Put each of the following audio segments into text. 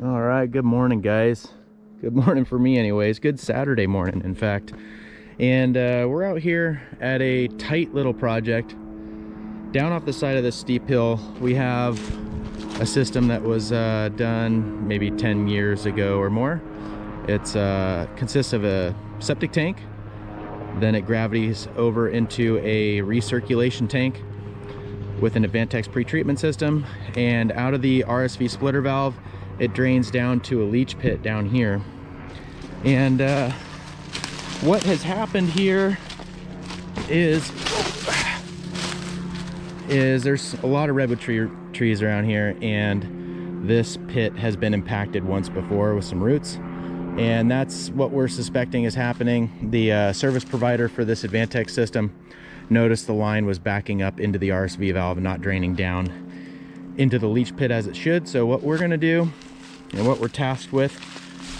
All right, good morning, guys. Good morning for me anyways. Good Saturday morning, in fact. And we're out here at a tight little project down off the side of this steep hill. We have a system that was done maybe 10 years ago or more. It's consists of a septic tank, then it gravities over into a recirculation tank with an Advantex pre-treatment system, and out of the RSV splitter valve it drains down to a leach pit down here. And what has happened here is there's a lot of redwood trees around here, and this pit has been impacted once before with some roots, and that's what we're suspecting is happening. The service provider for this Advantex system noticed the line was backing up into the RSV valve and not draining down into the leach pit as it should. So what we're going to do, and what we're tasked with,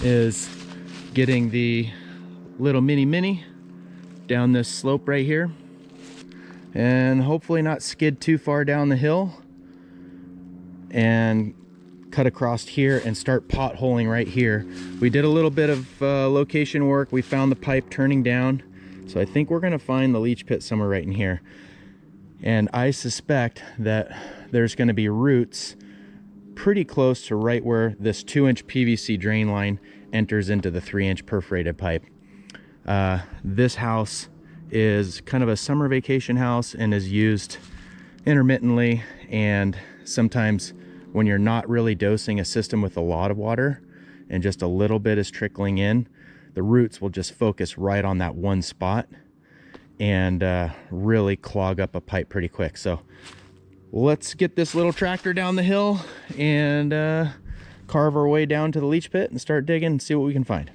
is getting the little mini down this slope right here, and hopefully not skid too far down the hill, and cut across here and start potholing right here. We did a little bit of location work. We found the pipe turning down, so I think we're going to find the leach pit somewhere right in here. And I suspect that there's going to be roots pretty close to right where this 2-inch PVC drain line enters into the 3-inch perforated pipe. This house is kind of a summer vacation house and is used intermittently, and sometimes when you're not really dosing a system with a lot of water and just a little bit is trickling in, the roots will just focus right on that one spot and really clog up a pipe pretty quick. So let's get this little tractor down the hill and carve our way down to the leach pit and start digging and see what we can find.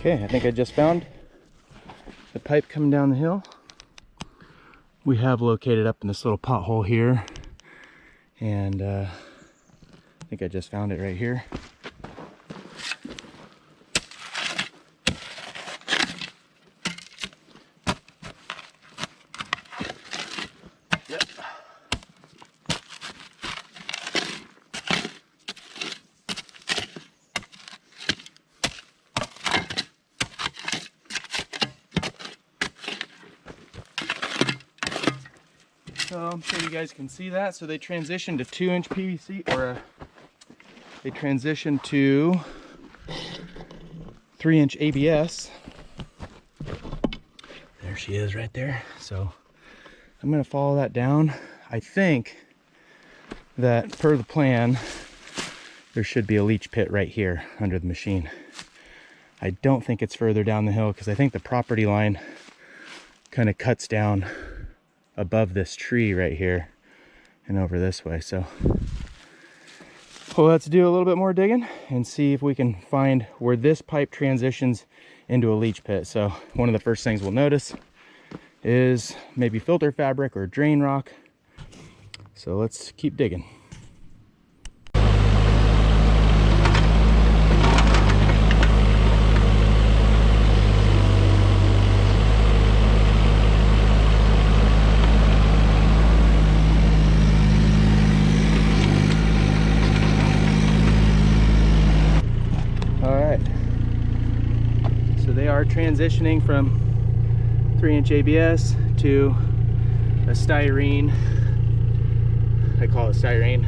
Okay, I think I just found the pipe coming down the hill. We have located up in this little pothole here, and I think I just found it right here. Yep. So I'm sure you guys can see that. So they transitioned to 2-inch PVC, or they transitioned to 3-inch ABS. There she is right there. So I'm gonna follow that down. I think that per the plan, there should be a leach pit right here under the machine. I don't think it's further down the hill because I think the property line kind of cuts down above this tree right here and over this way. So well, let's do a little bit more digging and see if we can find where this pipe transitions into a leach pit. So one of the first things we'll notice is maybe filter fabric or drain rock. So let's keep digging. Transitioning from 3-inch ABS to a styrene. I call it styrene.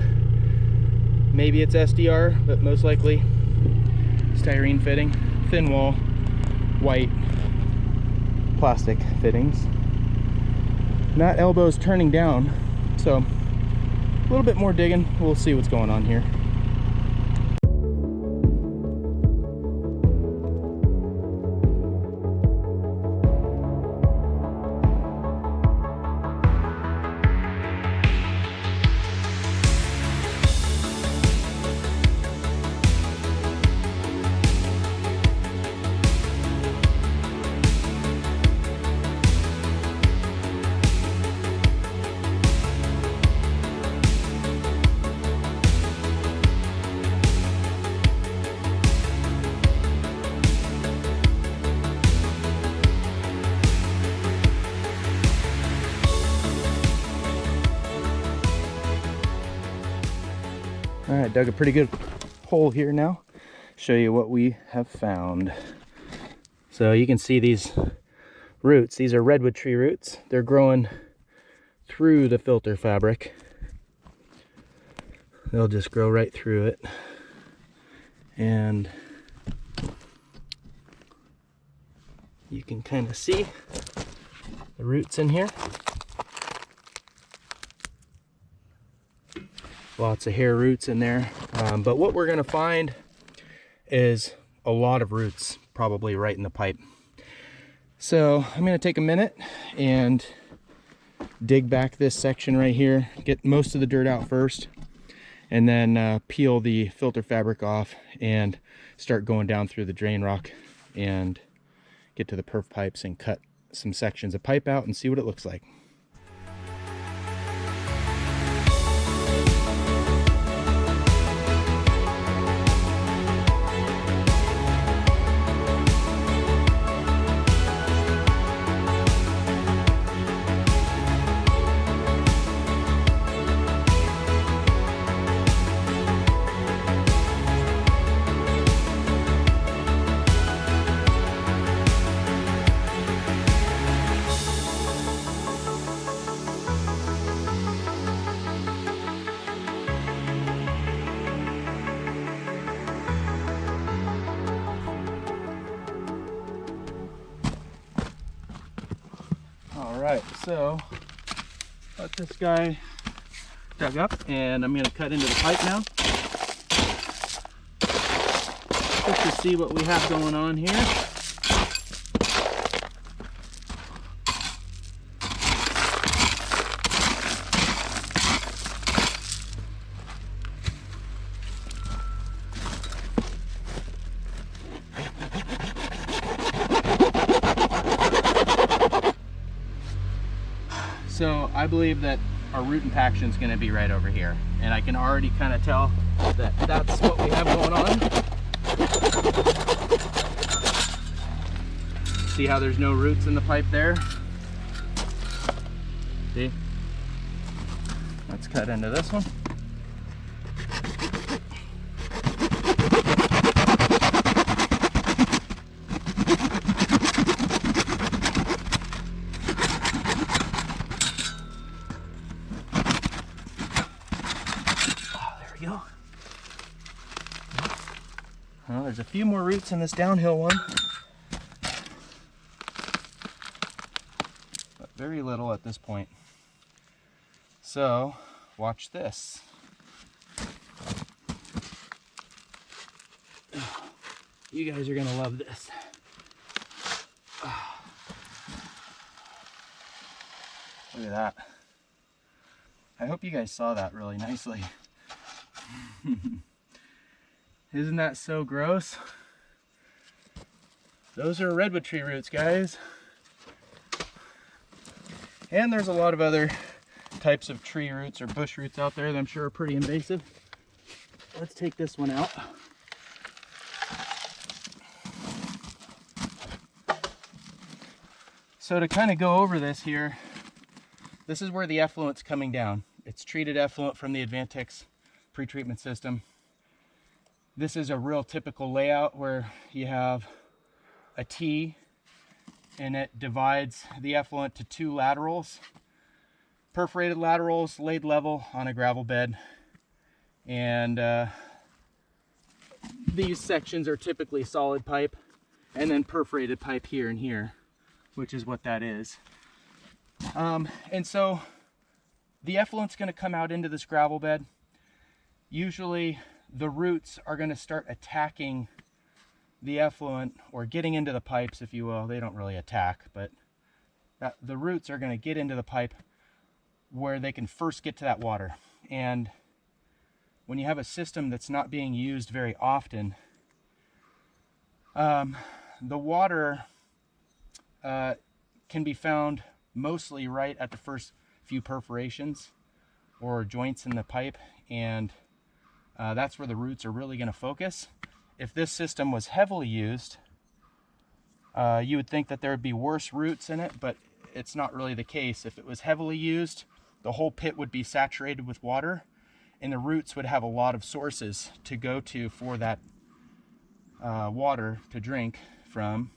Maybe it's SDR, but most likely styrene fitting. Thin wall, white plastic fittings. Not elbows turning down, so a little bit more digging. We'll see what's going on here. All right, dug a pretty good hole here now. Show you what we have found. So you can see these roots. These are redwood tree roots. They're growing through the filter fabric. They'll just grow right through it. And you can kind of see the roots in here. Lots of hair roots in there, but what we're gonna find is a lot of roots probably right in the pipe. So I'm gonna take a minute and dig back this section right here, get most of the dirt out first, and then peel the filter fabric off and start going down through the drain rock and get to the perf pipes and cut some sections of pipe out and see what it looks like. Alright, so got this guy dug up and I'm going to cut into the pipe now just to see what we have going on here. So I believe that our root impaction is going to be right over here, and I can already kind of tell that that's what we have going on. See how there's no roots in the pipe there? See? Let's cut into this one. There's a few more roots in this downhill one, but very little at this point. So watch this. You guys are gonna love this. Look at that. I hope you guys saw that really nicely. Isn't that so gross? Those are redwood tree roots, guys. And there's a lot of other types of tree roots or bush roots out there that I'm sure are pretty invasive. Let's take this one out. So to kind of go over this here, this is where the effluent's coming down. It's treated effluent from the Advantex pre-treatment system. This is a real typical layout where you have a T and it divides the effluent to two laterals, perforated laterals laid level on a gravel bed. And these sections are typically solid pipe and then perforated pipe here and here, which is what that is. And so the effluent's going to come out into this gravel bed. Usually the roots are going to start attacking the effluent, or getting into the pipes, if you will. They don't really attack, but the roots are going to get into the pipe where they can first get to that water. And when you have a system that's not being used very often, the water can be found mostly right at the first few perforations or joints in the pipe, and that's where the roots are really going to focus. If this system was heavily used, you would think that there would be worse roots in it, but it's not really the case. If it was heavily used, the whole pit would be saturated with water, and the roots would have a lot of sources to go to for that water to drink from.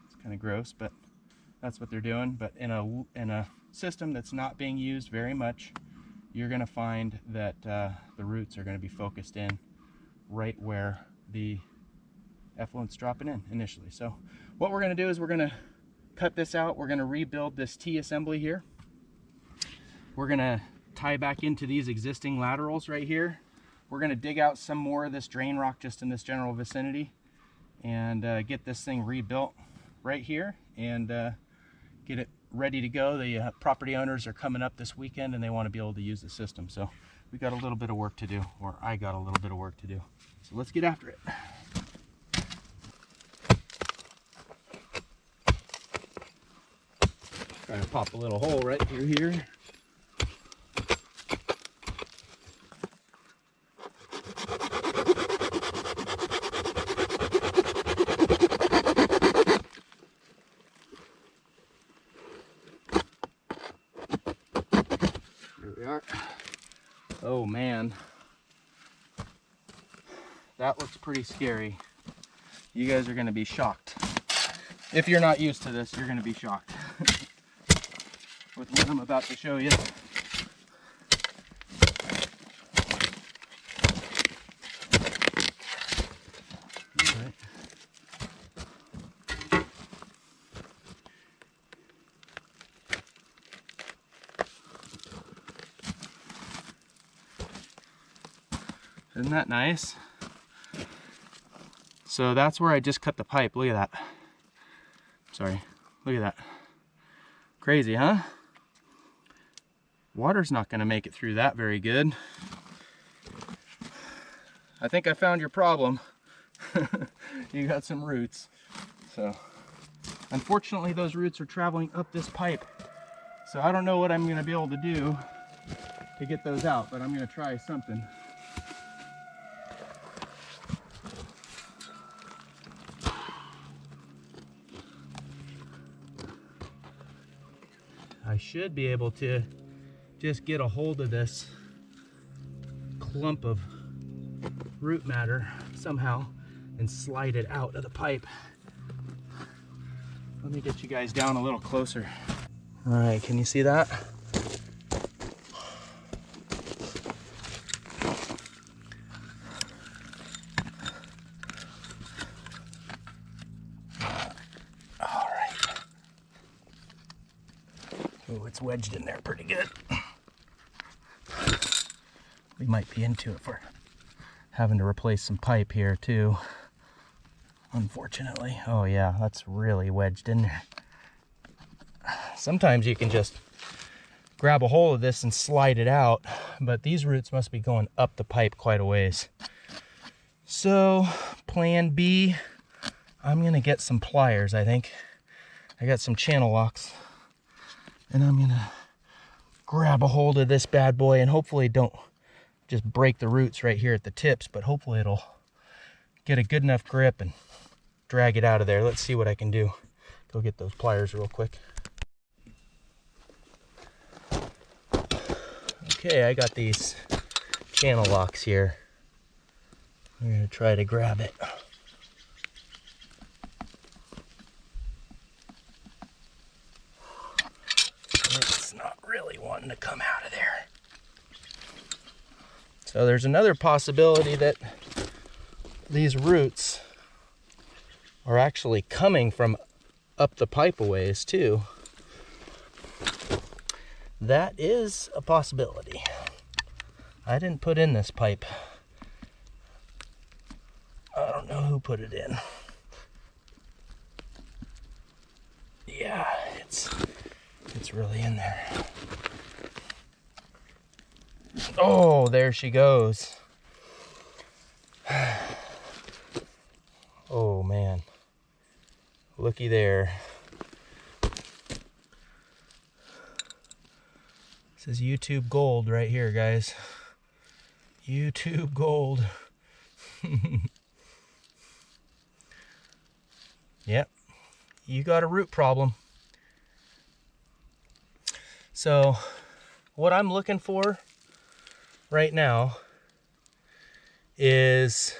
It's kind of gross, but that's what they're doing. But in a system that's not being used very much, you're going to find that the roots are going to be focused in right where the effluent's dropping in initially. So what we're going to do is we're going to cut this out. We're going to rebuild this T assembly here. We're going to tie back into these existing laterals right here. We're going to dig out some more of this drain rock just in this general vicinity and get this thing rebuilt right here and get it ready to go. The property owners are coming up this weekend and they want to be able to use the system. So we got a little bit of work to do, or I got a little bit of work to do. So let's get after it. Trying to pop a little hole right through here. Oh man, that looks pretty scary. You guys are going to be shocked. If you're not used to this, you're going to be shocked with what I'm about to show you. All right. Isn't that nice? So that's where I just cut the pipe. Look at that. Sorry. Look at that. Crazy, huh? Water's not going to make it through that very good. I think I found your problem. You got some roots. So, unfortunately, those roots are traveling up this pipe. So I don't know what I'm going to be able to do to get those out, but I'm going to try something. I should be able to just get a hold of this clump of root matter somehow and slide it out of the pipe. Let me get you guys down a little closer. All right, can you see that? Ooh, it's wedged in there pretty good. We might be into it for having to replace some pipe here too, unfortunately. Oh yeah, that's really wedged in there. Sometimes you can just grab a hold of this and slide it out, but these roots must be going up the pipe quite a ways. So plan B, I'm gonna get some pliers. I think I got some channel locks, and I'm gonna grab a hold of this bad boy, and hopefully don't just break the roots right here at the tips, but hopefully it'll get a good enough grip and drag it out of there. Let's see what I can do. Go get those pliers real quick. Okay, I got these channel locks here. I'm gonna try to grab it. It's not really wanting to come out of there. So there's another possibility that these roots are actually coming from up the pipe a ways too. That is a possibility. I didn't put in this pipe. I don't know who put it in. Yeah, it's really in there. Oh, there she goes. Oh man, looky there. This is YouTube gold right here, guys. YouTube gold. Yep, you got a root problem. So what I'm looking for right now is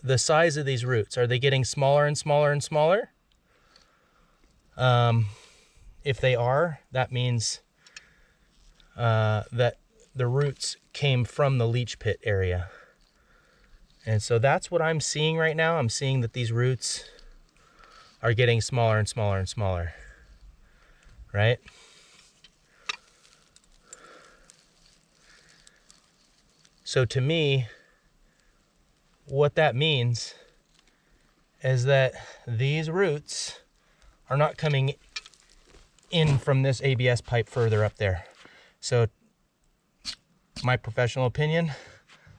the size of these roots. Are they getting smaller and smaller and smaller? If they are, that means that the roots came from the leach pit area. And so that's what I'm seeing right now. I'm seeing that these roots are getting smaller and smaller and smaller, right? So to me, what that means is that these roots are not coming in from this ABS pipe further up there. So my professional opinion,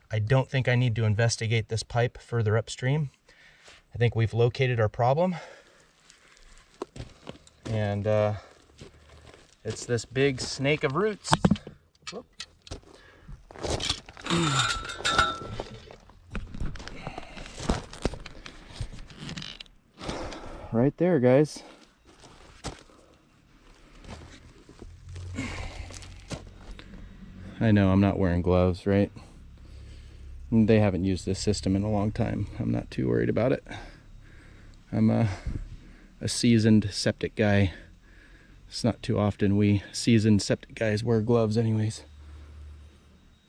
I don't think I need to investigate this pipe further upstream. I think we've located our problem, and it's this big snake of roots. Whoop. Right there, guys. I know I'm not wearing gloves, right? They haven't used this system in a long time. I'm not too worried about it. I'm a seasoned septic guy. It's not too often we seasoned septic guys wear gloves anyways.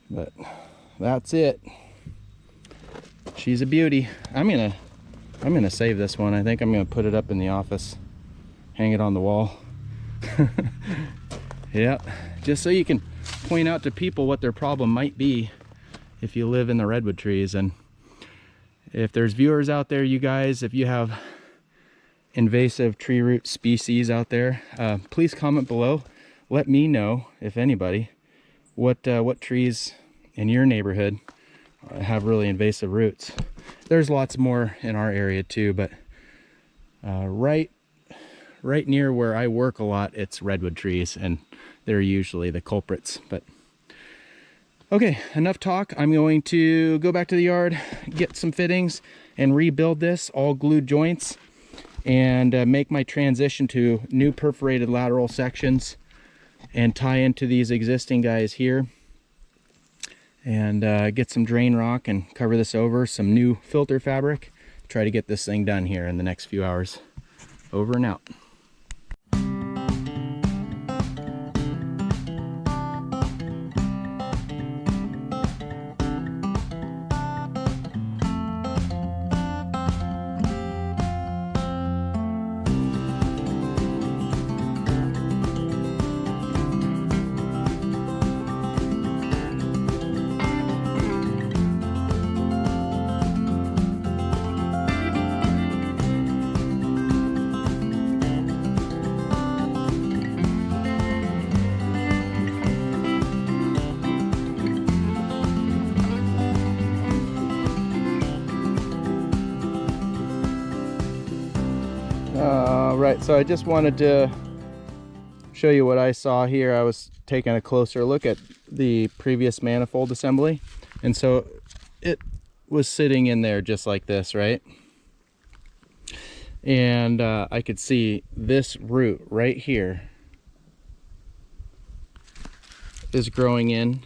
But that's it. She's a beauty. I'm gonna save this one. I think I'm gonna put it up in the office, hang it on the wall. Yeah, just so you can point out to people what their problem might be if you live in the redwood trees. And if there's viewers out there, you guys, if you have invasive tree root species out there, please comment below. Let me know, if anybody, what trees in your neighborhood have really invasive roots. There's lots more in our area too, but right near where I work a lot, it's redwood trees, and they're usually the culprits. But okay, enough talk. I'm going to go back to the yard, get some fittings, and rebuild this, all glued joints, and make my transition to new perforated lateral sections and tie into these existing guys here, and get some drain rock and cover this over, some new filter fabric. Try to get this thing done here in the next few hours. Over and out. All right, so I just wanted to show you what I saw here. I was taking a closer look at the previous manifold assembly, and so it was sitting in there just like this, right? And I could see this root right here is growing in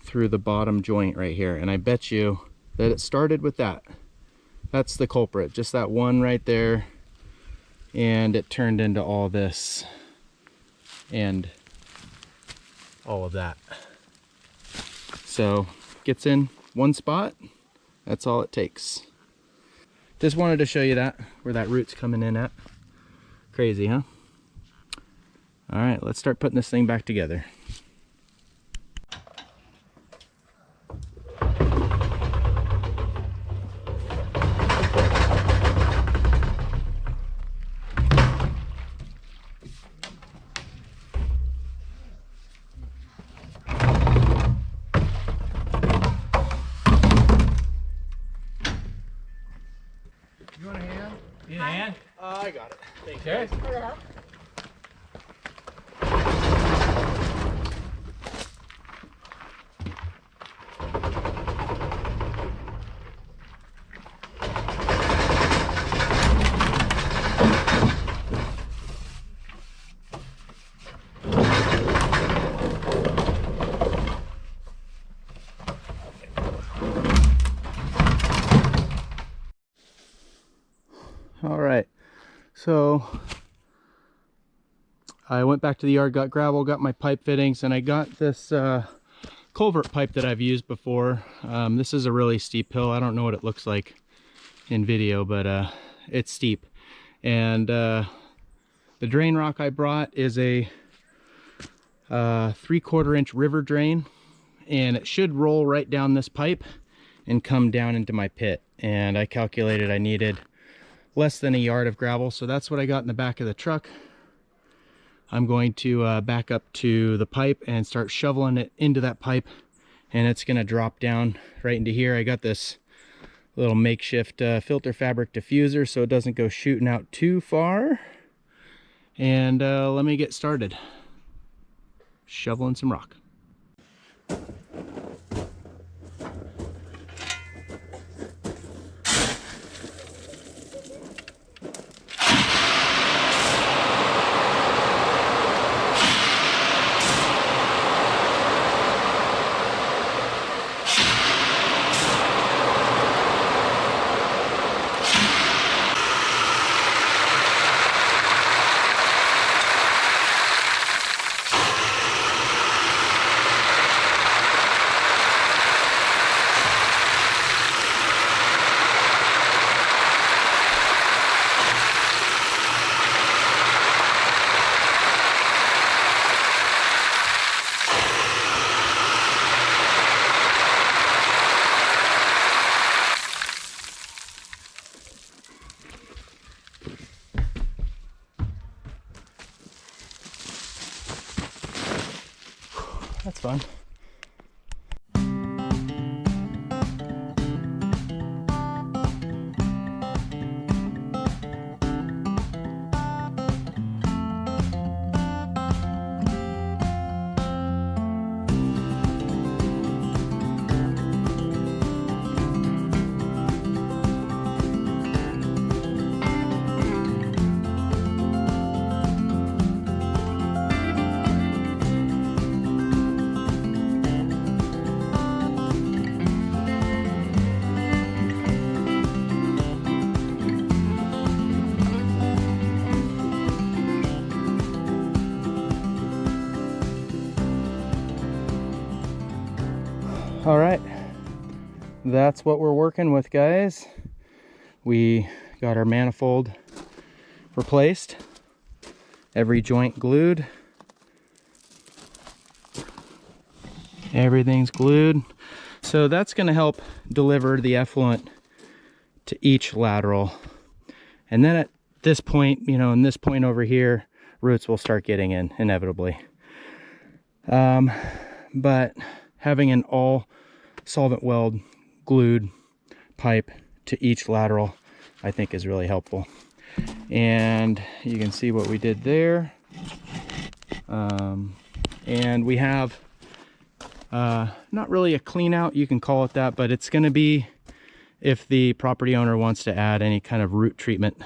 through the bottom joint right here, and I bet you that it started with that. That's the culprit, just that one right there, and it turned into all this and all of that. So gets in one spot, that's all it takes. Just wanted to show you that, where that root's coming in at. Crazy, huh? All right, let's start putting this thing back together. I got it. Thanks, guys. Hello. All right. So I went back to the yard, got gravel, got my pipe fittings, and I got this culvert pipe that I've used before. This is a really steep hill. I don't know what it looks like in video, but it's steep. And the drain rock I brought is a 3/4 inch river drain, and it should roll right down this pipe and come down into my pit. And I calculated I needed less than a yard of gravel, so that's what I got in the back of the truck. I'm going to back up to the pipe and start shoveling it into that pipe, and it's going to drop down right into here. I got this little makeshift filter fabric diffuser so it doesn't go shooting out too far. And let me get started shoveling some rock. That's fun. All right, that's what we're working with, guys. We got our manifold replaced, every joint glued, everything's glued. So that's going to help deliver the effluent to each lateral. And then at this point, you know, in this point over here, roots will start getting in inevitably. But having an all solvent weld glued pipe to each lateral, I think, is really helpful. And you can see what we did there. And we have not really a clean out, you can call it that, but it's going to be if the property owner wants to add any kind of root treatment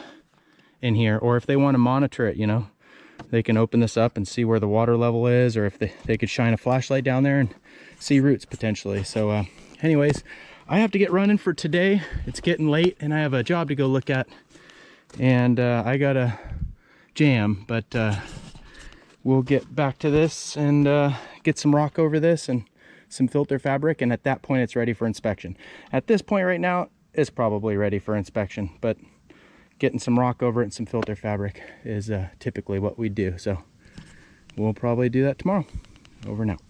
in here, or if they want to monitor it, you know, they can open this up and see where the water level is, or if they could shine a flashlight down there and see roots potentially. So anyways, I have to get running for today. It's getting late and I have a job to go look at, and I got a jam, but we'll get back to this and get some rock over this and some filter fabric, and at that point it's ready for inspection. At this point right now it's probably ready for inspection, but getting some rock over it and some filter fabric is typically what we do. So we'll probably do that tomorrow. Over and out.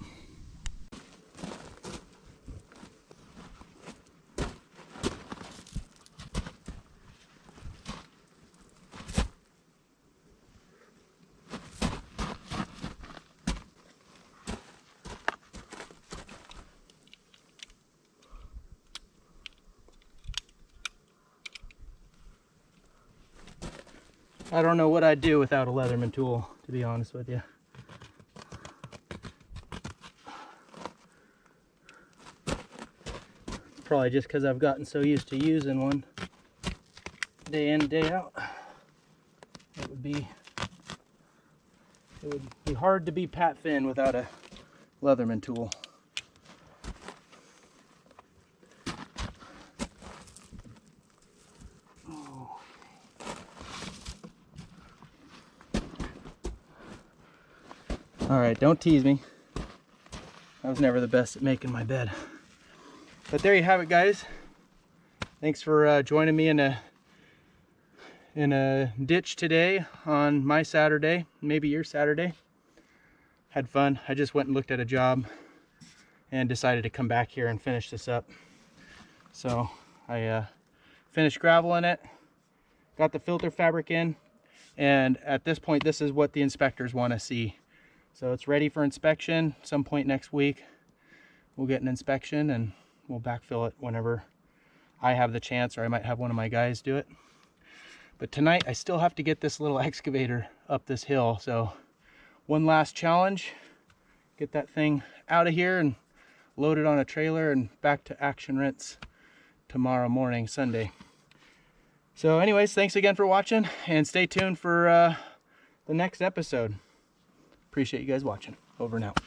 I don't know what I'd do without a Leatherman tool, to be honest with you. Probably just because I've gotten so used to using one day in, day out. It would be hard to be Pat Finn without a Leatherman tool. All right, don't tease me. I was never the best at making my bed. But there you have it, guys. Thanks for joining me in a ditch today on my Saturday, maybe your Saturday. Had fun. I just went and looked at a job and decided to come back here and finish this up. So I finished graveling it, got the filter fabric in, and at this point this is what the inspectors want to see. So it's ready for inspection. Some point next week we'll get an inspection and we'll backfill it whenever I have the chance, or I might have one of my guys do it. But tonight I still have to get this little excavator up this hill. So one last challenge, get that thing out of here and load it on a trailer and back to Action Rents tomorrow morning, Sunday. So anyways, thanks again for watching, and stay tuned for the next episode. Appreciate you guys watching. Over and out.